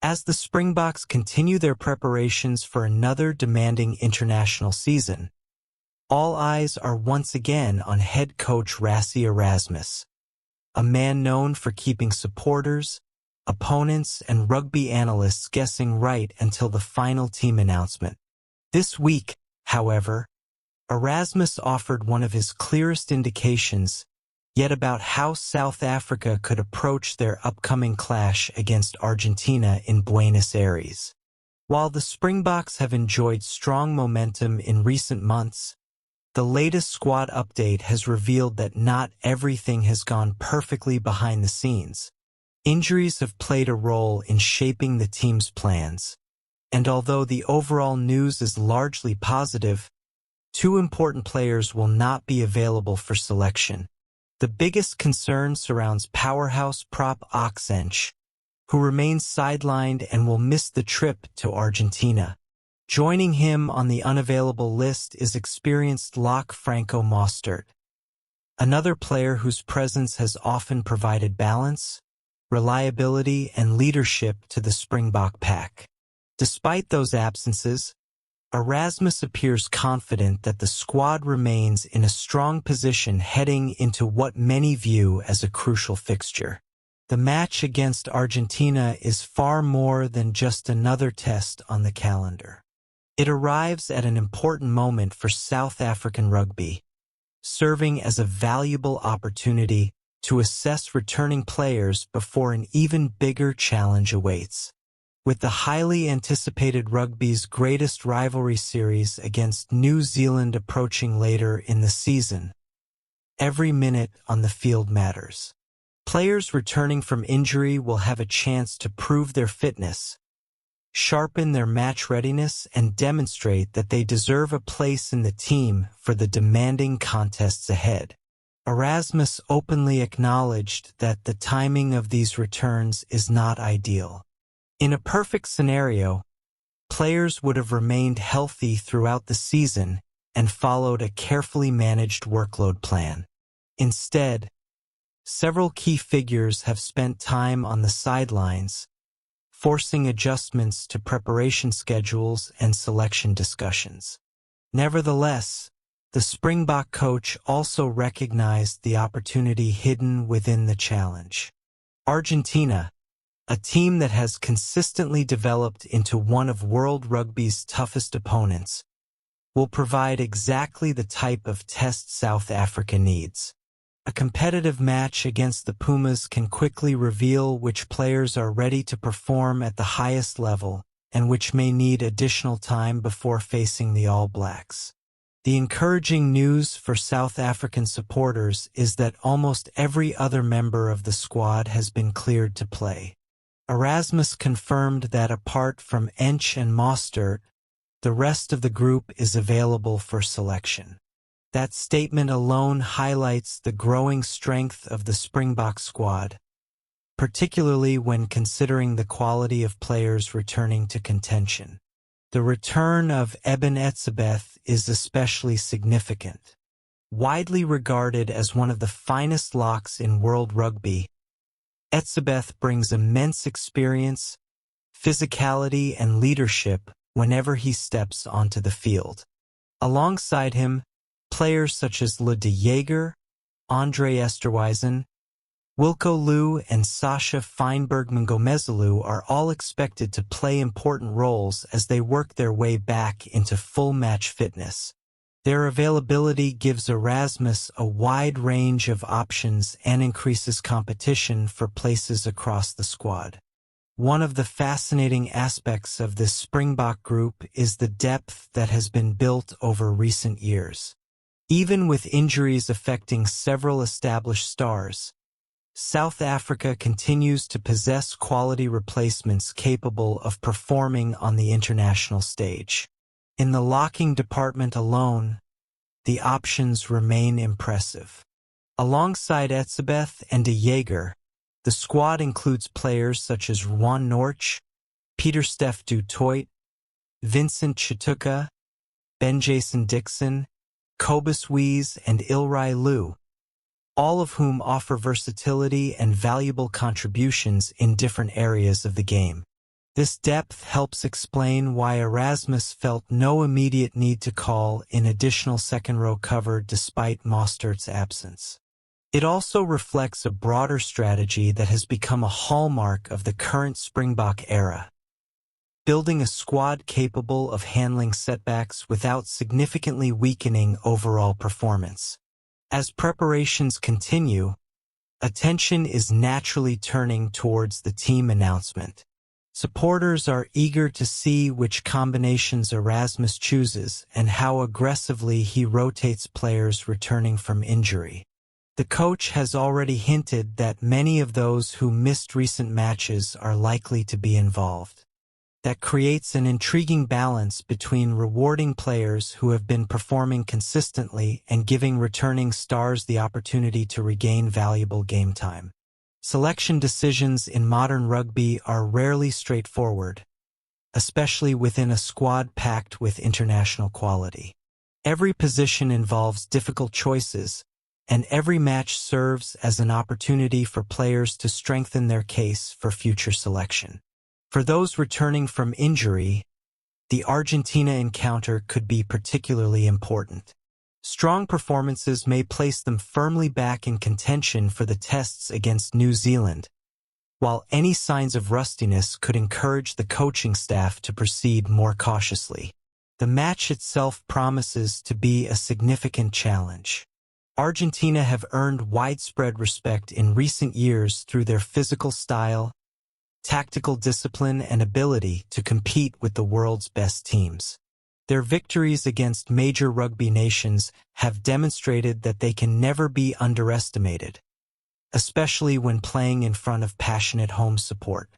As the Springboks continue their preparations for another demanding international season, all eyes are once again on head coach Rassie Erasmus, a man known for keeping supporters, opponents, and rugby analysts guessing right until the final team announcement. This week, however, Erasmus offered one of his clearest indications yet about how South Africa could approach their upcoming clash against Argentina in Buenos Aires. While the Springboks have enjoyed strong momentum in recent months, the latest squad update has revealed that not everything has gone perfectly behind the scenes. Injuries have played a role in shaping the team's plans, and although the overall news is largely positive, two important players will not be available for selection. The biggest concern surrounds powerhouse prop BOKX, who remains sidelined and will miss the trip to Argentina. Joining him on the unavailable list is experienced lock Franco Mostert, another player whose presence has often provided balance, reliability, and leadership to the Springbok pack. Despite those absences, Erasmus appears confident that the squad remains in a strong position heading into what many view as a crucial fixture. The match against Argentina is far more than just another test on the calendar. It arrives at an important moment for South African rugby, serving as a valuable opportunity to assess returning players before an even bigger challenge awaits. With the highly anticipated rugby's greatest rivalry series against New Zealand approaching later in the season, every minute on the field matters. Players returning from injury will have a chance to prove their fitness, sharpen their match readiness, and demonstrate that they deserve a place in the team for the demanding contests ahead. Erasmus openly acknowledged that the timing of these returns is not ideal. In a perfect scenario, players would have remained healthy throughout the season and followed a carefully managed workload plan. Instead, several key figures have spent time on the sidelines, forcing adjustments to preparation schedules and selection discussions. Nevertheless, the Springbok coach also recognized the opportunity hidden within the challenge. Argentina, a team that has consistently developed into one of world rugby's toughest opponents, will provide exactly the type of test South Africa needs. A competitive match against the Pumas can quickly reveal which players are ready to perform at the highest level and which may need additional time before facing the All Blacks. The encouraging news for South African supporters is that almost every other member of the squad has been cleared to play. Erasmus confirmed that apart from Ench and Mostert, the rest of the group is available for selection. That statement alone highlights the growing strength of the Springbok squad, particularly when considering the quality of players returning to contention. The return of Eben Etzebeth is especially significant. Widely regarded as one of the finest locks in world rugby, Etzebeth brings immense experience, physicality, and leadership whenever he steps onto the field. Alongside him, players such as Le de Jager, Andre Esterhuizen, Wilco Louw, and Sasha Feinberg-Mngomezulu are all expected to play important roles as they work their way back into full match fitness. Their availability gives Erasmus a wide range of options and increases competition for places across the squad. One of the fascinating aspects of this Springbok group is the depth that has been built over recent years. Even with injuries affecting several established stars, South Africa continues to possess quality replacements capable of performing on the international stage. In the locking department alone, the options remain impressive. Alongside Etzebeth and de Jager, the squad includes players such as Juan Norch, Pieter-Steph du Toit, Vincent Chituka, Ben-Jason Dixon, Cobus Wies, and Ilrai Liu, all of whom offer versatility and valuable contributions in different areas of the game. This depth helps explain why Erasmus felt no immediate need to call in additional second-row cover despite Mostert's absence. It also reflects a broader strategy that has become a hallmark of the current Springbok era, building a squad capable of handling setbacks without significantly weakening overall performance. As preparations continue, attention is naturally turning towards the team announcement. Supporters are eager to see which combinations Erasmus chooses and how aggressively he rotates players returning from injury. The coach has already hinted that many of those who missed recent matches are likely to be involved. That creates an intriguing balance between rewarding players who have been performing consistently and giving returning stars the opportunity to regain valuable game time. Selection decisions in modern rugby are rarely straightforward, especially within a squad packed with international quality. Every position involves difficult choices, and every match serves as an opportunity for players to strengthen their case for future selection. For those returning from injury, the Argentina encounter could be particularly important. Strong performances may place them firmly back in contention for the tests against New Zealand, while any signs of rustiness could encourage the coaching staff to proceed more cautiously. The match itself promises to be a significant challenge. Argentina have earned widespread respect in recent years through their physical style, tactical discipline, and ability to compete with the world's best teams. Their victories against major rugby nations have demonstrated that they can never be underestimated, especially when playing in front of passionate home support.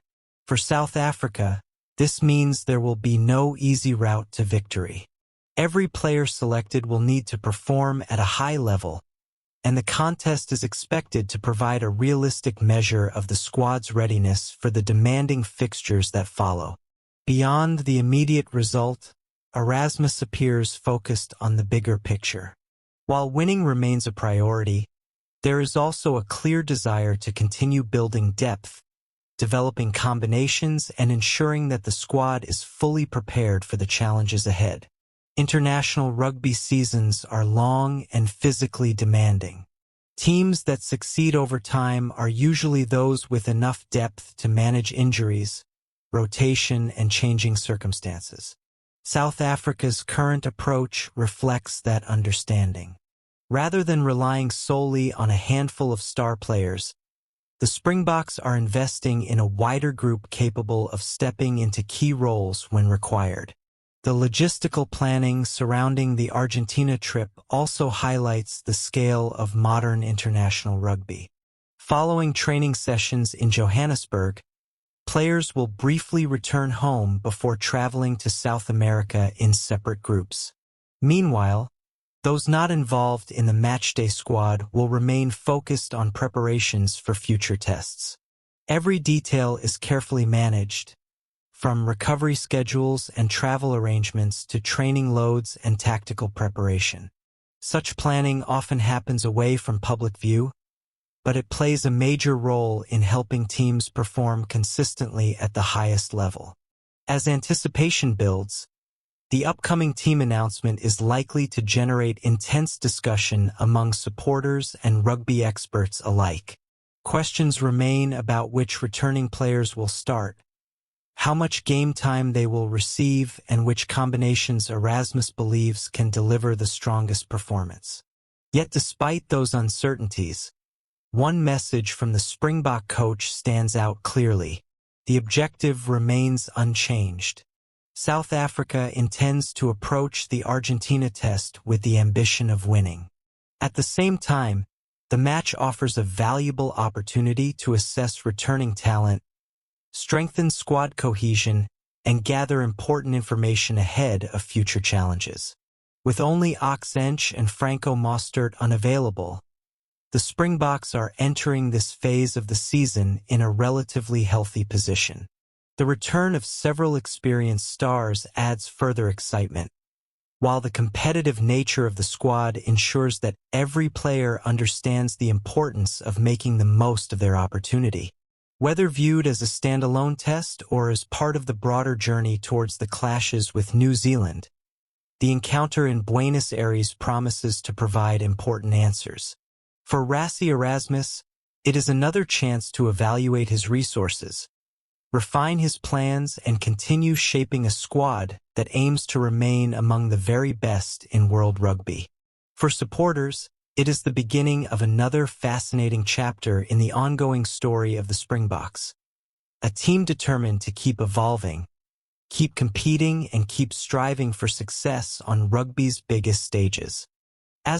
For South Africa, this means there will be no easy route to victory. Every player selected will need to perform at a high level, and the contest is expected to provide a realistic measure of the squad's readiness for the demanding fixtures that follow. Beyond the immediate result, Erasmus appears focused on the bigger picture. While winning remains a priority, there is also a clear desire to continue building depth, developing combinations, and ensuring that the squad is fully prepared for the challenges ahead. International rugby seasons are long and physically demanding. Teams that succeed over time are usually those with enough depth to manage injuries, rotation, and changing circumstances. South Africa's current approach reflects that understanding. Rather than relying solely on a handful of star players, the Springboks are investing in a wider group capable of stepping into key roles when required. The logistical planning surrounding the Argentina trip also highlights the scale of modern international rugby. Following training sessions in Johannesburg, players will briefly return home before traveling to South America in separate groups. Meanwhile, those not involved in the matchday squad will remain focused on preparations for future tests. Every detail is carefully managed, from recovery schedules and travel arrangements to training loads and tactical preparation. Such planning often happens away from public view, but it plays a major role in helping teams perform consistently at the highest level. As anticipation builds, the upcoming team announcement is likely to generate intense discussion among supporters and rugby experts alike. Questions remain about which returning players will start, how much game time they will receive, and which combinations Erasmus believes can deliver the strongest performance. Yet despite those uncertainties, one message from the Springbok coach stands out clearly. The objective remains unchanged. South Africa intends to approach the Argentina test with the ambition of winning. At the same time, the match offers a valuable opportunity to assess returning talent, strengthen squad cohesion, and gather important information ahead of future challenges. With only Oxench and Franco Mostert unavailable, the Springboks are entering this phase of the season in a relatively healthy position. The return of several experienced stars adds further excitement, while the competitive nature of the squad ensures that every player understands the importance of making the most of their opportunity. Whether viewed as a standalone test or as part of the broader journey towards the clashes with New Zealand, the encounter in Buenos Aires promises to provide important answers. For Rassie Erasmus, it is another chance to evaluate his resources, refine his plans, and continue shaping a squad that aims to remain among the very best in world rugby. For supporters, it is the beginning of another fascinating chapter in the ongoing story of the Springboks, a team determined to keep evolving, keep competing, and keep striving for success on rugby's biggest stages.